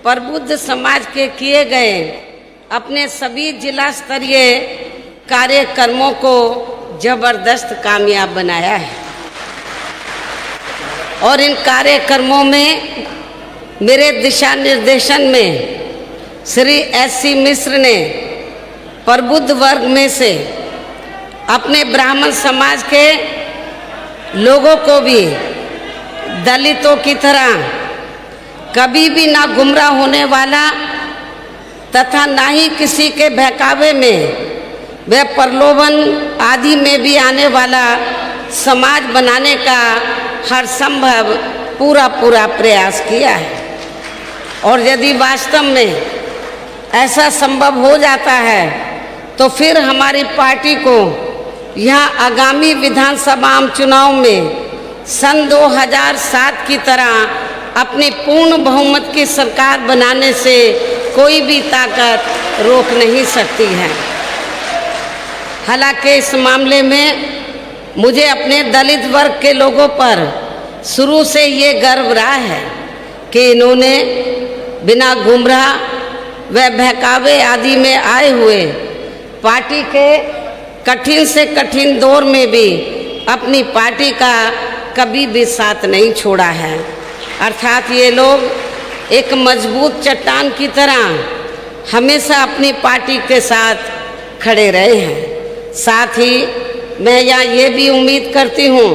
प्रबुद्ध समाज के किए गए अपने सभी जिला स्तरीय कार्यक्रमों को जबरदस्त कामयाब बनाया है और इन कार्यक्रमों में मेरे दिशा निर्देशन में श्री S.C. मिश्र ने प्रबुद्ध वर्ग में से अपने ब्राह्मण समाज के लोगों को भी दलितों की तरह कभी भी ना गुमराह होने वाला तथा ना ही किसी के बहकावे में व प्रलोभन आदि में भी आने वाला समाज बनाने का हर संभव पूरा प्रयास किया है। और यदि वास्तव में ऐसा संभव हो जाता है तो फिर हमारी पार्टी को यहाँ आगामी विधानसभा चुनाव में सन 2007 की तरह अपनी पूर्ण बहुमत की सरकार बनाने से कोई भी ताकत रोक नहीं सकती है। हालांकि इस मामले में मुझे अपने दलित वर्ग के लोगों पर शुरू से ये गर्व रहा है कि इन्होंने बिना गुमराह व बहकावे आदि में आए हुए पार्टी के कठिन से कठिन दौर में भी अपनी पार्टी का कभी भी साथ नहीं छोड़ा है। अर्थात ये लोग एक मजबूत चट्टान की तरह हमेशा अपनी पार्टी के साथ खड़े रहे हैं। साथ ही मैं यहाँ ये भी उम्मीद करती हूँ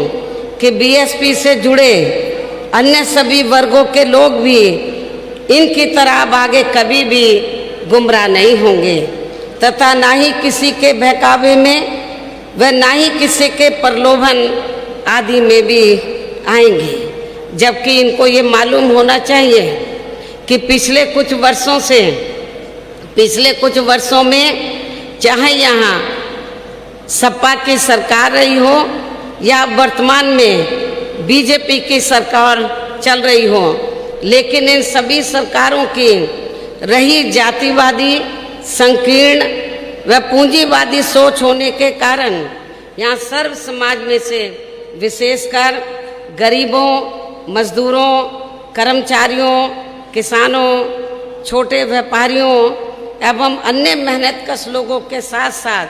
कि बीएसपी से जुड़े अन्य सभी वर्गों के लोग भी इनकी तरह अब आगे कभी भी गुमराह नहीं होंगे तथा ना ही किसी के बहकावे में व ना ही किसी के प्रलोभन आदि में भी आएंगे। जबकि इनको ये मालूम होना चाहिए कि पिछले कुछ वर्षों में चाहे यहाँ सपा की सरकार रही हो या वर्तमान में बीजेपी की सरकार चल रही हो, लेकिन इन सभी सरकारों की रही जातिवादी, संकीर्ण व पूंजीवादी सोच होने के कारण यहाँ सर्व समाज में से विशेषकर गरीबों, मजदूरों, कर्मचारियों, किसानों, छोटे व्यापारियों एवं अन्य मेहनतकश लोगों के साथ साथ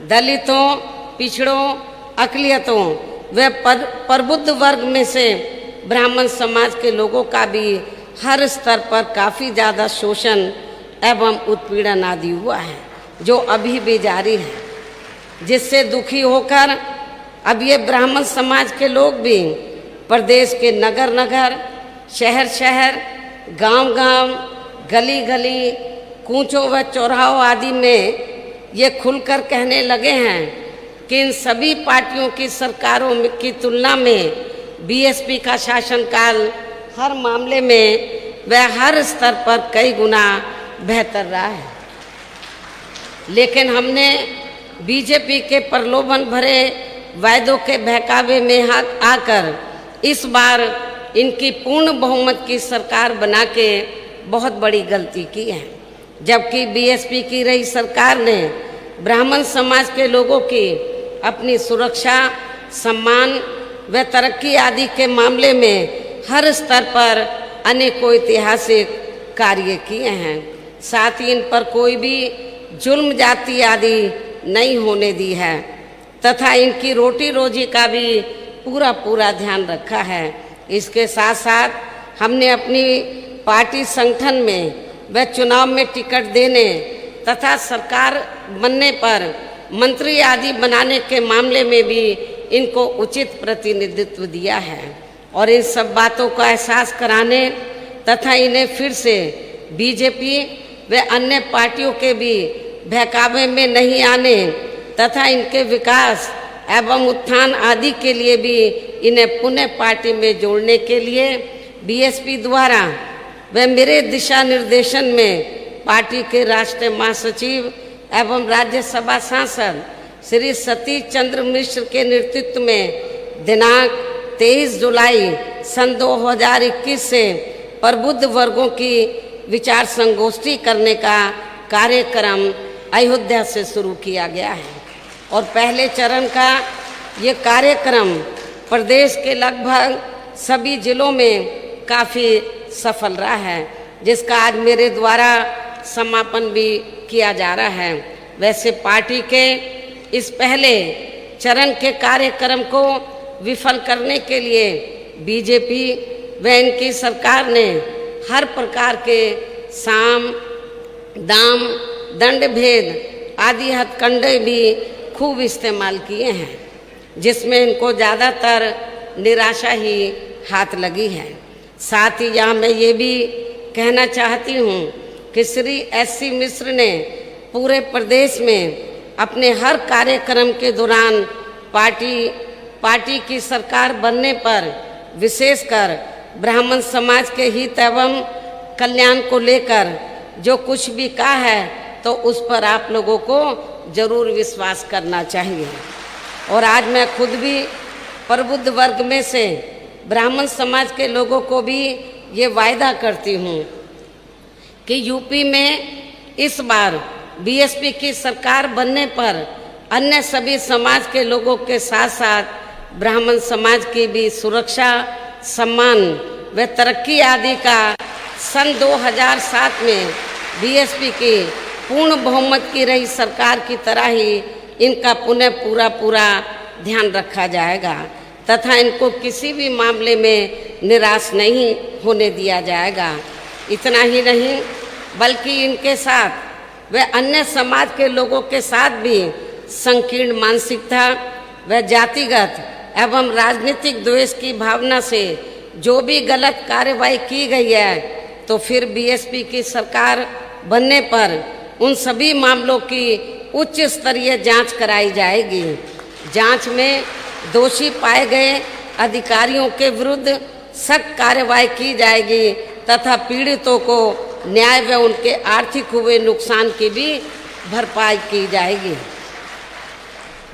दलितों, पिछड़ों, अक़लियतों व प्रबुद्ध वर्ग में से ब्राह्मण समाज के लोगों का भी हर स्तर पर काफ़ी ज़्यादा शोषण एवं उत्पीड़न आदि हुआ है, जो अभी भी जारी है, जिससे दुखी होकर अब ये ब्राह्मण समाज के लोग भी प्रदेश के नगर नगर, शहर शहर, गांव गांव, गली गली, कूचों व चौराहों आदि में ये खुलकर कहने लगे हैं कि इन सभी पार्टियों की सरकारों की तुलना में बीएसपी का शासनकाल हर मामले में व हर स्तर पर कई गुना बेहतर रहा है। लेकिन हमने बीजेपी के प्रलोभन भरे वायदों के बहकावे में आकर इस बार इनकी पूर्ण बहुमत की सरकार बना के बहुत बड़ी गलती की है। जबकि बीएसपी की रही सरकार ने ब्राह्मण समाज के लोगों की अपनी सुरक्षा, सम्मान व तरक्की आदि के मामले में हर स्तर पर अनेकों ऐतिहासिक कार्य किए हैं। साथ ही इन पर कोई भी जुल्म जाति आदि नहीं होने दी है तथा इनकी रोटी रोजी का भी पूरा ध्यान रखा है। इसके साथ साथ हमने अपनी पार्टी संगठन में व चुनाव में टिकट देने तथा सरकार बनने पर मंत्री आदि बनाने के मामले में भी इनको उचित प्रतिनिधित्व दिया है और इन सब बातों का एहसास कराने तथा इन्हें फिर से बीजेपी व अन्य पार्टियों के भी बहकावे में नहीं आने तथा इनके विकास एवं उत्थान आदि के लिए भी इन्हें पुनः पार्टी में जोड़ने के लिए बीएसपी द्वारा व मेरे दिशा निर्देशन में पार्टी के राष्ट्रीय महासचिव एवं राज्यसभा सांसद श्री सतीश चंद्र मिश्र के नेतृत्व में दिनांक 23 जुलाई सन 2021 से प्रबुद्ध वर्गों की विचार संगोष्ठी करने का कार्यक्रम अयोध्या से शुरू किया गया है और पहले चरण का ये कार्यक्रम प्रदेश के लगभग सभी जिलों में काफ़ी सफल रहा है जिसका आज मेरे द्वारा समापन भी किया जा रहा है। वैसे पार्टी के इस पहले चरण के कार्यक्रम को विफल करने के लिए बीजेपी व इनकी सरकार ने हर प्रकार के साम दाम दंड भेद आदि हथकंडे भी खूब इस्तेमाल किए हैं, जिसमें इनको ज़्यादातर निराशा ही हाथ लगी है। साथ ही यहाँ मैं ये भी कहना चाहती हूँ कि श्री एससी मिश्र ने पूरे प्रदेश में अपने हर कार्यक्रम के दौरान पार्टी की सरकार बनने पर विशेषकर ब्राह्मण समाज के हित एवं कल्याण को लेकर जो कुछ भी कहा है तो उस पर आप लोगों को जरूर विश्वास करना चाहिए। और आज मैं खुद भी प्रबुद्ध वर्ग में से ब्राह्मण समाज के लोगों को भी ये वायदा करती हूँ कि यूपी में इस बार बीएसपी की सरकार बनने पर अन्य सभी समाज के लोगों के साथ साथ ब्राह्मण समाज की भी सुरक्षा, सम्मान व तरक्की आदि का सन 2007 में बीएसपी की पूर्ण बहुमत की रही सरकार की तरह ही इनका पुनः पूरा ध्यान रखा जाएगा तथा इनको किसी भी मामले में निराश नहीं होने दिया जाएगा। इतना ही नहीं बल्कि इनके साथ व अन्य समाज के लोगों के साथ भी संकीर्ण मानसिकता व जातिगत एवं राजनीतिक द्वेष की भावना से जो भी गलत कार्रवाई की गई है तो फिर बीएसपी की सरकार बनने पर उन सभी मामलों की उच्च स्तरीय जांच कराई जाएगी। जांच में दोषी पाए गए अधिकारियों के विरुद्ध सख्त कार्रवाई की जाएगी तथा पीड़ितों को न्याय व उनके आर्थिक हुए नुकसान की भी भरपाई की जाएगी,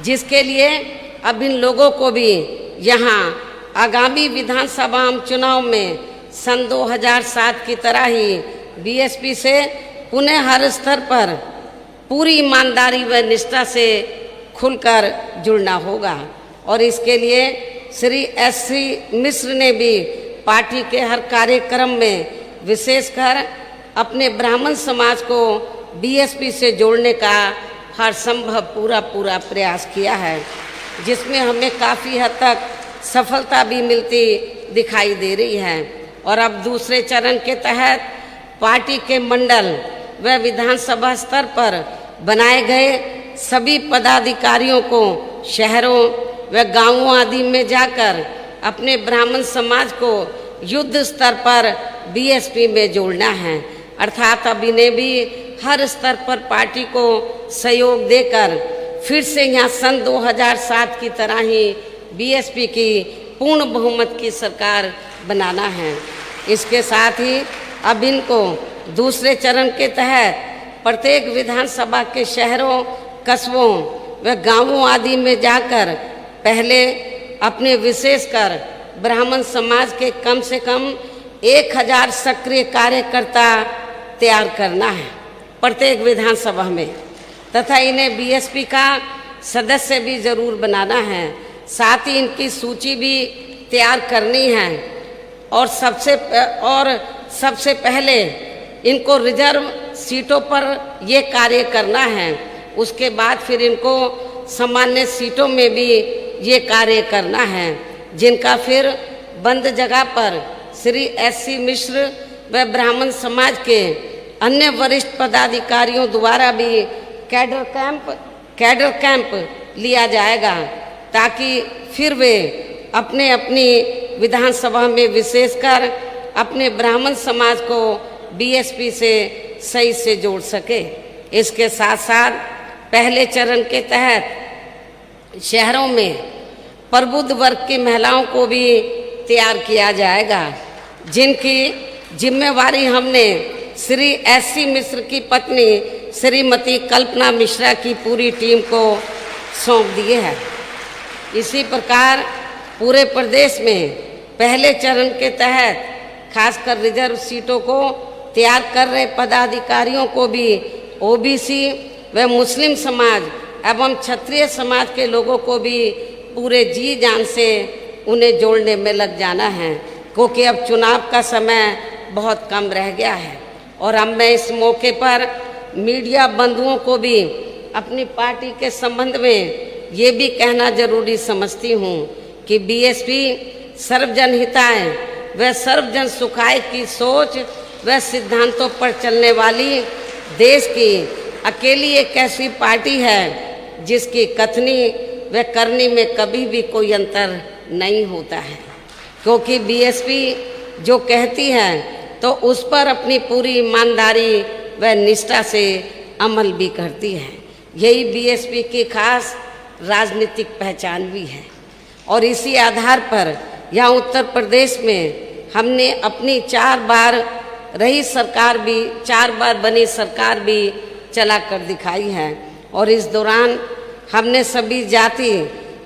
जिसके लिए अब इन लोगों को भी यहाँ आगामी विधानसभा चुनाव में सन 2007 की तरह ही बीएसपी से पुनः हर स्तर पर पूरी ईमानदारी व निष्ठा से खुलकर जुड़ना होगा। और इसके लिए श्री एससी मिश्र ने भी पार्टी के हर कार्यक्रम में विशेषकर अपने ब्राह्मण समाज को बीएसपी से जोड़ने का हर संभव पूरा प्रयास किया है, जिसमें हमें काफ़ी हद तक सफलता भी मिलती दिखाई दे रही है। और अब दूसरे चरण के तहत पार्टी के मंडल व विधानसभा स्तर पर बनाए गए सभी पदाधिकारियों को शहरों व गांवों आदि में जाकर अपने ब्राह्मण समाज को युद्ध स्तर पर बीएसपी में जोड़ना है। अर्थात अब इन्हें भी हर स्तर पर पार्टी को सहयोग देकर फिर से यहाँ सन 2007 की तरह ही बीएसपी की पूर्ण बहुमत की सरकार बनाना है। इसके साथ ही अब इनको दूसरे चरण के तहत प्रत्येक विधानसभा के शहरों, कस्बों व गांवों आदि में जाकर पहले अपने विशेषकर ब्राह्मण समाज के कम से कम 1000 सक्रिय कार्यकर्ता तैयार करना है प्रत्येक विधानसभा में तथा इन्हें बीएसपी का सदस्य भी जरूर बनाना है। साथ ही इनकी सूची भी तैयार करनी है और सबसे पहले इनको रिजर्व सीटों पर ये कार्य करना है। उसके बाद फिर इनको सामान्य सीटों में भी ये कार्य करना है, जिनका फिर बंद जगह पर श्री एससी मिश्र व ब्राह्मण समाज के अन्य वरिष्ठ पदाधिकारियों द्वारा भी कैडर कैंप लिया जाएगा ताकि फिर वे अपनी विधानसभा में विशेषकर अपने ब्राह्मण समाज को बीएसपी से सही से जोड़ सके। इसके साथ साथ पहले चरण के तहत शहरों में प्रबुद्ध वर्ग की महिलाओं को भी तैयार किया जाएगा, जिनकी जिम्मेवारी हमने श्री एससी मिश्र की पत्नी श्रीमती कल्पना मिश्रा की पूरी टीम को सौंप दिए है। इसी प्रकार पूरे प्रदेश में पहले चरण के तहत खासकर रिजर्व सीटों को तैयार कर रहे पदाधिकारियों को भी ओबीसी व मुस्लिम समाज एवं क्षत्रिय समाज के लोगों को भी पूरे जी जान से उन्हें जोड़ने में लग जाना है, क्योंकि अब चुनाव का समय बहुत कम रह गया है। और अब मैं इस मौके पर मीडिया बंधुओं को भी अपनी पार्टी के संबंध में ये भी कहना जरूरी समझती हूँ कि बीएसपी सर्वजन हिताय व सर्वजन सुखाय की सोच व सिद्धांतों पर चलने वाली देश की अकेली एक ऐसी पार्टी है जिसकी कथनी व करनी में कभी भी कोई अंतर नहीं होता है, क्योंकि बीएसपी जो कहती है तो उस पर अपनी पूरी ईमानदारी व निष्ठा से अमल भी करती है। यही बीएसपी की खास राजनीतिक पहचान भी है और इसी आधार पर यहाँ उत्तर प्रदेश में हमने अपनी 4 बार रही सरकार भी 4 बार बनी सरकार भी चला कर दिखाई है और इस दौरान हमने सभी जाति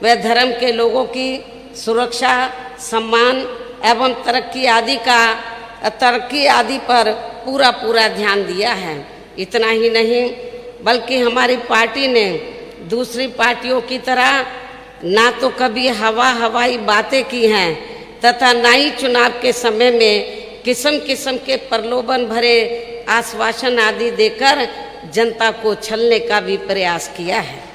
व धर्म के लोगों की सुरक्षा, सम्मान एवं तरक्की आदि पर पूरा ध्यान दिया है। इतना ही नहीं बल्कि हमारी पार्टी ने दूसरी पार्टियों की तरह ना तो कभी हवाई बातें की हैं तथा ना ही चुनाव के समय में किस्म किस्म के प्रलोभन भरे आश्वासन आदि देकर जनता को छलने का भी प्रयास किया है।